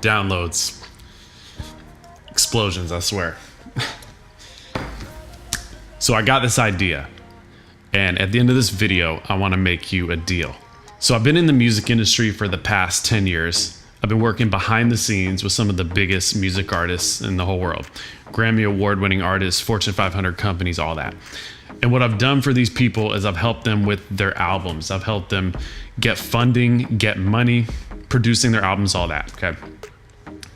downloads, explosions, I swear. So I got this idea, and at the end of this video, I want to make you a deal. So I've been in the music industry for the past 10 years. I've been working behind the scenes with some of the biggest music artists in the whole world. Grammy award-winning artists, Fortune 500 companies, all that. And what I've done for these people is I've helped them with their albums. I've helped them get funding, get money, producing their albums, all that, okay?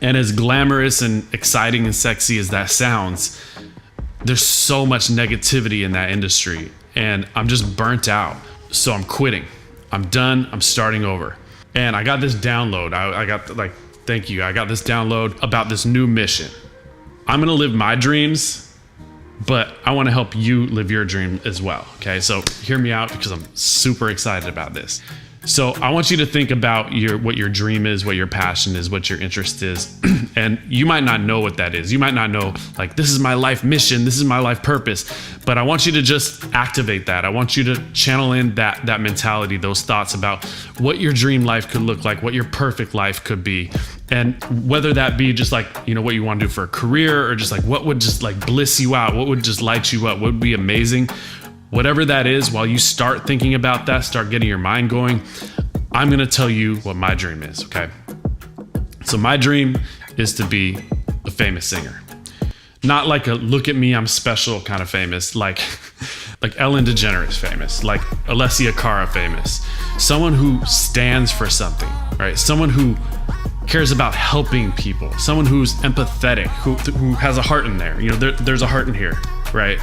And as glamorous and exciting and sexy as that sounds, there's so much negativity in that industry, and I'm just burnt out. So I'm quitting. I'm done. I'm starting over. And I got this download. I got this download about this new mission. I'm gonna live my dreams, but I wanna help you live your dream as well, okay? So hear me out because I'm super excited about this. So I want you to think about what your dream is, what your passion is, what your interest is. And you might not know what that is. You might not know, like, this is my life mission, this is my life purpose. But I want you to just activate that. I want you to channel in that mentality, those thoughts about what your dream life could look like, what your perfect life could be. And whether that be just like, what you want to do for a career, or just like what would just like bliss you out, what would just light you up, what would be amazing. Whatever that is, while you start thinking about that, start getting your mind going, I'm gonna tell you what my dream is, okay? So my dream is to be a famous singer. Not like a look at me, I'm special kind of famous, like Ellen DeGeneres famous, like Alessia Cara famous. Someone who stands for something, right? Someone who cares about helping people, someone who's empathetic, who has a heart in there. There's a heart in here, right?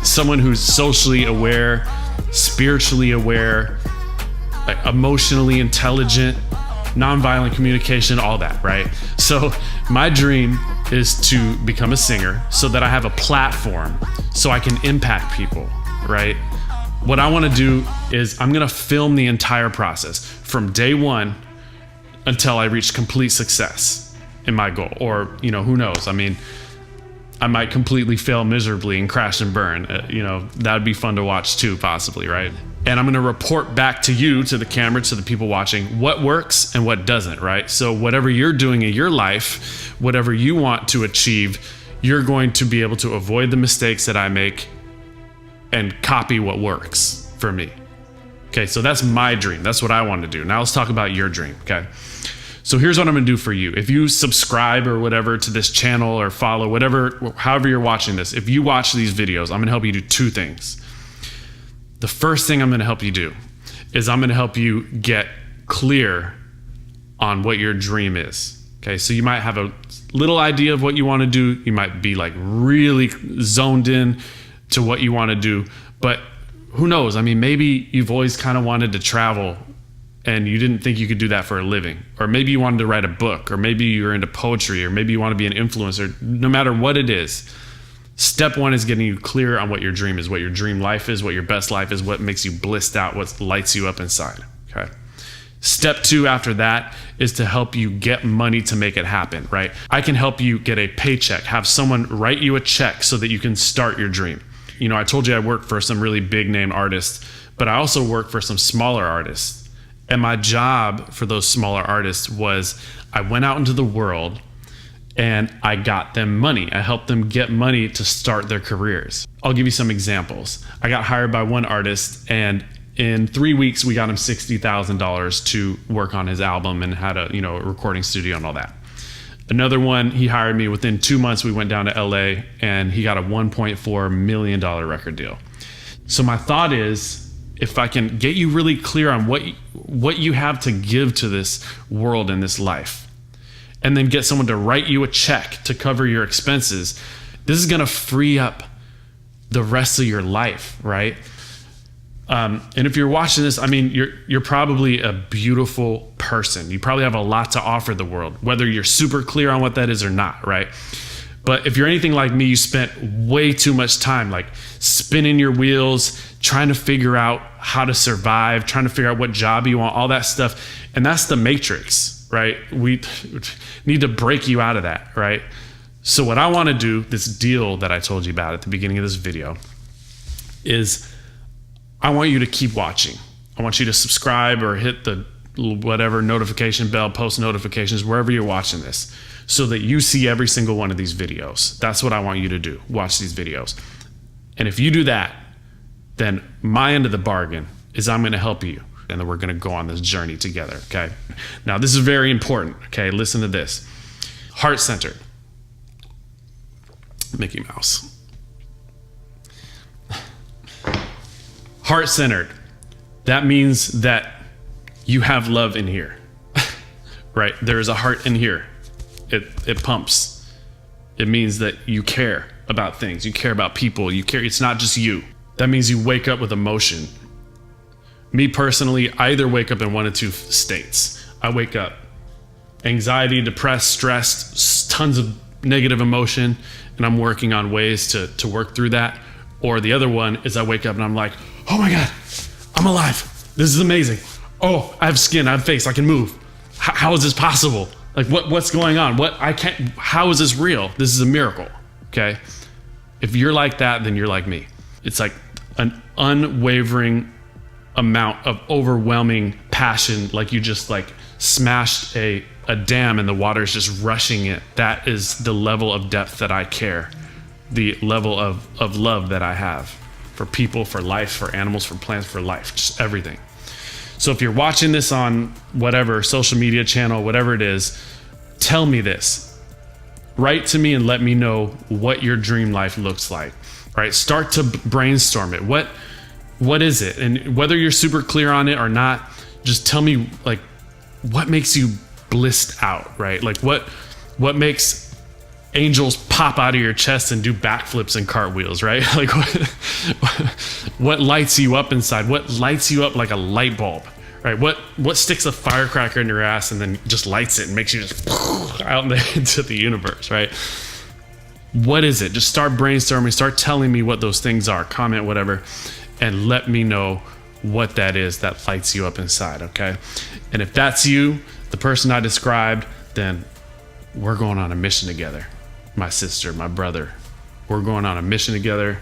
Someone who's socially aware, spiritually aware, like emotionally intelligent, nonviolent communication, all that, right? So my dream is to become a singer so that I have a platform so I can impact people, right? What I want to do is I'm going to film the entire process from day one until I reach complete success in my goal. Or, who knows? I mean, I might completely fail miserably and crash and burn. That would be fun to watch too, possibly, right? And I'm going to report back to you, to the camera, to the people watching, what works and what doesn't, right? So whatever you're doing in your life, whatever you want to achieve, you're going to be able to avoid the mistakes that I make and copy what works for me. Okay, so that's my dream. That's what I want to do. Now let's talk about your dream, okay? So here's what I'm gonna do for you. If you subscribe or whatever to this channel or follow, however you're watching this, if you watch these videos, I'm gonna help you do two things. The first thing I'm gonna help you do is I'm gonna help you get clear on what your dream is. Okay, so you might have a little idea of what you wanna do. You might be like really zoned in to what you wanna do, but who knows? I mean, maybe you've always kind of wanted to travel and you didn't think you could do that for a living. Or maybe you wanted to write a book, or maybe you're into poetry, or maybe you want to be an influencer. No matter what it is, step one is getting you clear on what your dream is, what your dream life is, what your best life is, what makes you blissed out, what lights you up inside, okay? Step two after that is to help you get money to make it happen, right? I can help you get a paycheck, have someone write you a check so that you can start your dream. I told you I work for some really big name artists, but I also work for some smaller artists. And my job for those smaller artists was I went out into the world and I got them money. I helped them get money to start their careers. I'll give you some examples. I got hired by one artist, and in 3 weeks, we got him $60,000 to work on his album and had a recording studio and all that. Another one, he hired me. Within 2 months, we went down to LA and he got a $1.4 million record deal. So my thought is, if I can get you really clear on what you have to give to this world and this life, and then get someone to write you a check to cover your expenses, this is gonna free up the rest of your life, right? And if you're watching this, I mean, you're probably a beautiful person. You probably have a lot to offer the world, whether you're super clear on what that is or not, right? But if you're anything like me, you spent way too much time like spinning your wheels, trying to figure out how to survive, trying to figure out what job you want, all that stuff. And that's the matrix, right? We need to break you out of that, right? So what I want to do, this deal that I told you about at the beginning of this video, is I want you to keep watching. I want you to subscribe or hit the whatever notification bell, post notifications, wherever you're watching this, so that you see every single one of these videos. That's what I want you to do. Watch these videos. And if you do that, then my end of the bargain is I'm going to help you. And then we're going to go on this journey together. Okay. Now, this is very important. Okay. Listen to this. Heart-centered. Mickey Mouse. Heart-centered. That means that you have love in here, right? There is a heart in here. It pumps. It means that you care about things. You care about people. You care. It's not just you. That means you wake up with emotion. Me personally, I either wake up in one of two states. I wake up anxiety, depressed, stressed, tons of negative emotion, and I'm working on ways to work through that. Or the other one is I wake up and I'm like, oh my God, I'm alive. This is amazing. Oh, I have skin, I have face, I can move. How is this possible? Like what's going on? How is this real? This is a miracle, okay? If you're like that, then you're like me. It's like an unwavering amount of overwhelming passion, like you just like smashed a dam and the water's just rushing it. That is the level of depth that I care, the level of love that I have for people, for life, for animals, for plants, for life, just everything. So if you're watching this on whatever social media channel, whatever it is, tell me this. Write to me and let me know what your dream life looks like. All right, start to brainstorm it. What is it? And whether you're super clear on it or not, just tell me like what makes you blissed out, right? Like what makes angels pop out of your chest and do backflips and cartwheels, right? Like what lights you up inside? What lights you up like a light bulb, right? What sticks a firecracker in your ass and then just lights it and makes you just out into the universe, right? What is it? Just start brainstorming, start telling me what those things are, comment, whatever, and let me know what that is that lights you up inside, okay? And if that's you, the person I described, then we're going on a mission together. My sister, my brother, we're going on a mission together,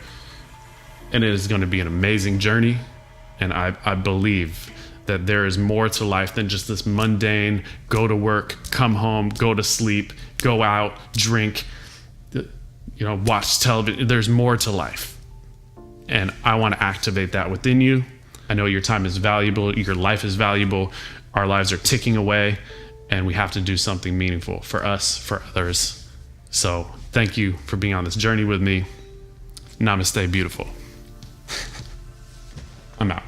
and it is going to be an amazing journey. And I believe that there is more to life than just this mundane, go to work, come home, go to sleep, go out, drink, watch television. There's more to life. And I want to activate that within you. I know your time is valuable. Your life is valuable. Our lives are ticking away, and we have to do something meaningful for us, for others. So thank you for being on this journey with me. Namaste, beautiful. I'm out.